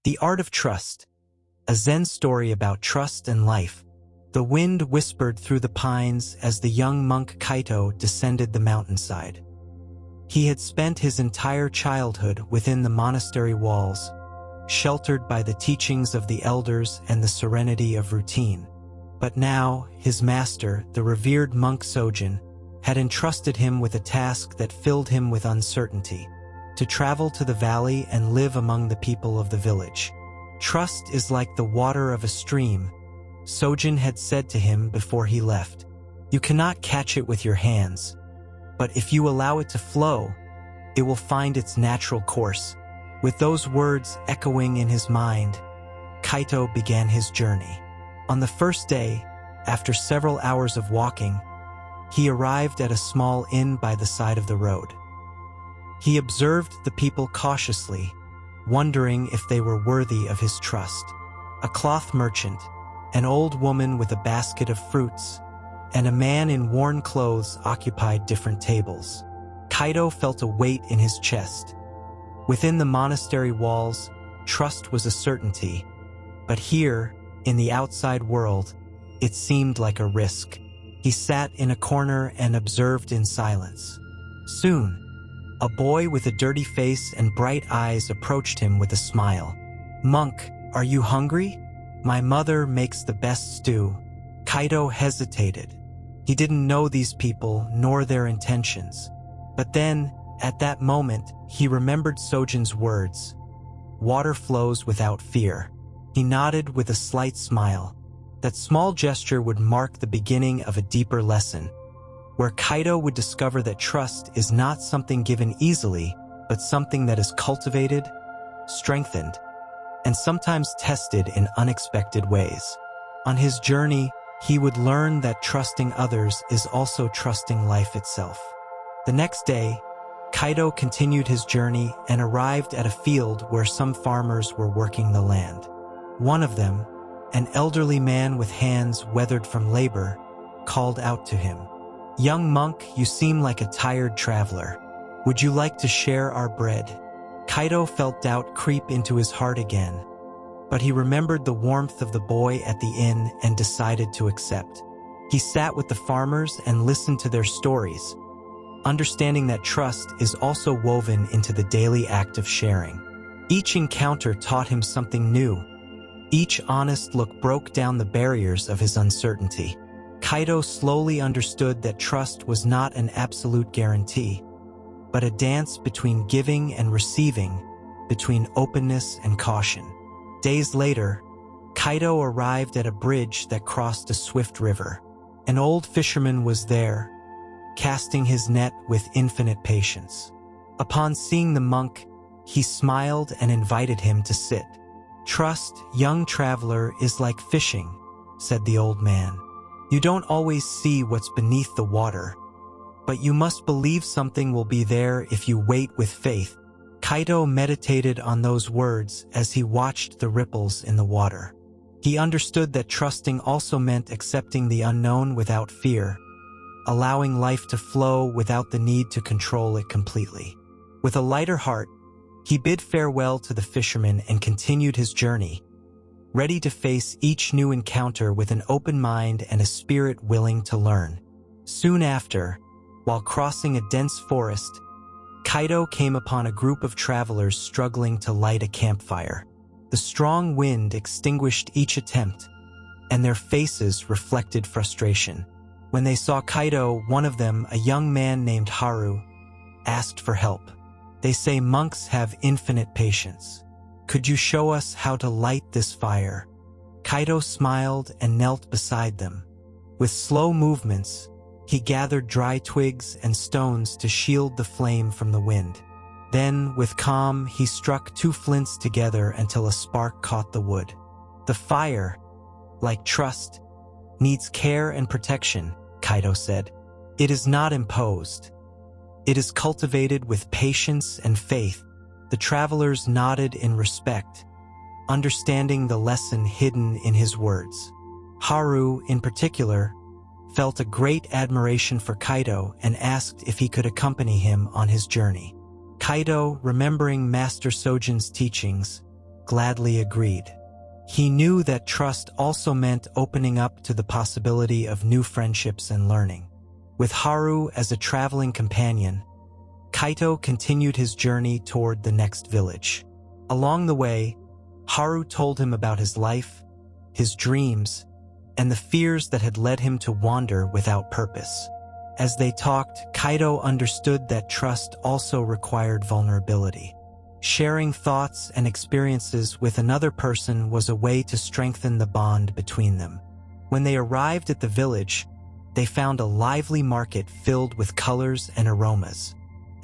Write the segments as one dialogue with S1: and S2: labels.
S1: The Art of Trust, a Zen story about trust and life. The wind whispered through the pines as the young monk Kaito descended the mountainside. He had spent his entire childhood within the monastery walls, sheltered by the teachings of the elders and the serenity of routine. But now, his master, the revered monk Sojin, had entrusted him with a task that filled him with uncertainty: to travel to the valley and live among the people of the village. Trust is like the water of a stream, Sojin had said to him before he left. You cannot catch it with your hands, but if you allow it to flow, it will find its natural course. With those words echoing in his mind, Kaito began his journey. On the first day, after several hours of walking, he arrived at a small inn by the side of the road. He observed the people cautiously, wondering if they were worthy of his trust. A cloth merchant, an old woman with a basket of fruits, and a man in worn clothes occupied different tables. Kaito felt a weight in his chest. Within the monastery walls, trust was a certainty, but here, in the outside world, it seemed like a risk. He sat in a corner and observed in silence. Soon, a boy with a dirty face and bright eyes approached him with a smile. "Monk, are you hungry? My mother makes the best stew." Kaito hesitated. He didn't know these people nor their intentions. But then, at that moment, he remembered Sojin's words. Water flows without fear. He nodded with a slight smile. That small gesture would mark the beginning of a deeper lesson, where Kaito would discover that trust is not something given easily, but something that is cultivated, strengthened, and sometimes tested in unexpected ways. On his journey, he would learn that trusting others is also trusting life itself. The next day, Kaito continued his journey and arrived at a field where some farmers were working the land. One of them, an elderly man with hands weathered from labor, called out to him. "Young monk, you seem like a tired traveler. Would you like to share our bread?" Kaito felt doubt creep into his heart again, but he remembered the warmth of the boy at the inn and decided to accept. He sat with the farmers and listened to their stories, understanding that trust is also woven into the daily act of sharing. Each encounter taught him something new. Each honest look broke down the barriers of his uncertainty. Kaito slowly understood that trust was not an absolute guarantee, but a dance between giving and receiving, between openness and caution. Days later, Kaito arrived at a bridge that crossed a swift river. An old fisherman was there, casting his net with infinite patience. Upon seeing the monk, he smiled and invited him to sit. "Trust, young traveler, is like fishing," said the old man. "You don't always see what's beneath the water, but you must believe something will be there if you wait with faith." Kaito meditated on those words as he watched the ripples in the water. He understood that trusting also meant accepting the unknown without fear, allowing life to flow without the need to control it completely. With a lighter heart, he bid farewell to the fisherman and continued his journey, ready to face each new encounter with an open mind and a spirit willing to learn. Soon after, while crossing a dense forest, Kaito came upon a group of travelers struggling to light a campfire. The strong wind extinguished each attempt, and their faces reflected frustration. When they saw Kaito, one of them, a young man named Haru, asked for help. "They say monks have infinite patience. Could you show us how to light this fire?" Kaito smiled and knelt beside them. With slow movements, he gathered dry twigs and stones to shield the flame from the wind. Then, with calm, he struck two flints together until a spark caught the wood. "The fire, like trust, needs care and protection," Kaito said. "It is not imposed. It is cultivated with patience and faith." The travelers nodded in respect, understanding the lesson hidden in his words. Haru, in particular, felt a great admiration for Kaito and asked if he could accompany him on his journey. Kaito, remembering Master Sojin's teachings, gladly agreed. He knew that trust also meant opening up to the possibility of new friendships and learning. With Haru as a traveling companion, Kaito continued his journey toward the next village. Along the way, Haru told him about his life, his dreams, and the fears that had led him to wander without purpose. As they talked, Kaito understood that trust also required vulnerability. Sharing thoughts and experiences with another person was a way to strengthen the bond between them. When they arrived at the village, they found a lively market filled with colors and aromas.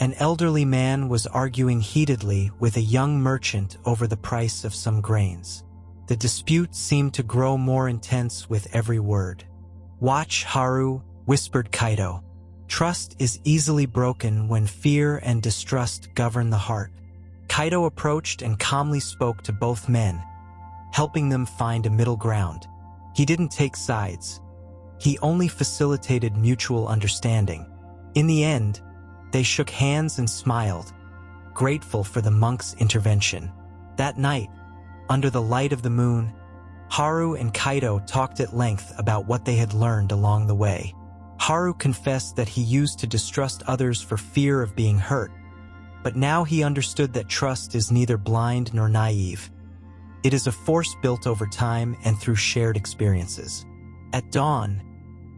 S1: An elderly man was arguing heatedly with a young merchant over the price of some grains. The dispute seemed to grow more intense with every word. "Watch, Haru," whispered Kaito. "Trust is easily broken when fear and distrust govern the heart." Kaito approached and calmly spoke to both men, helping them find a middle ground. He didn't take sides. He only facilitated mutual understanding. In the end, they shook hands and smiled, grateful for the monk's intervention. That night, under the light of the moon, Haru and Kaito talked at length about what they had learned along the way. Haru confessed that he used to distrust others for fear of being hurt, but now he understood that trust is neither blind nor naive. It is a force built over time and through shared experiences. At dawn,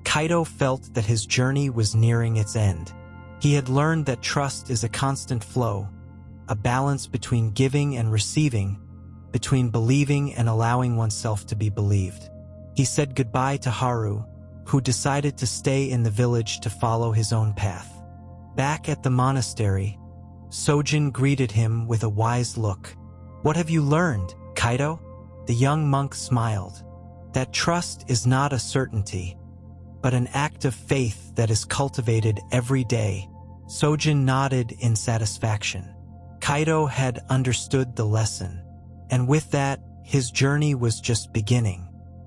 S1: Kaito felt that his journey was nearing its end. He had learned that trust is a constant flow, a balance between giving and receiving, between believing and allowing oneself to be believed. He said goodbye to Haru, who decided to stay in the village to follow his own path. Back at the monastery, Sojin greeted him with a wise look. "What have you learned, Kaito?" The young monk smiled. "That trust is not a certainty, but an act of faith that is cultivated every day." Sojin nodded in satisfaction. Kaito had understood the lesson, and with that, his journey was just beginning.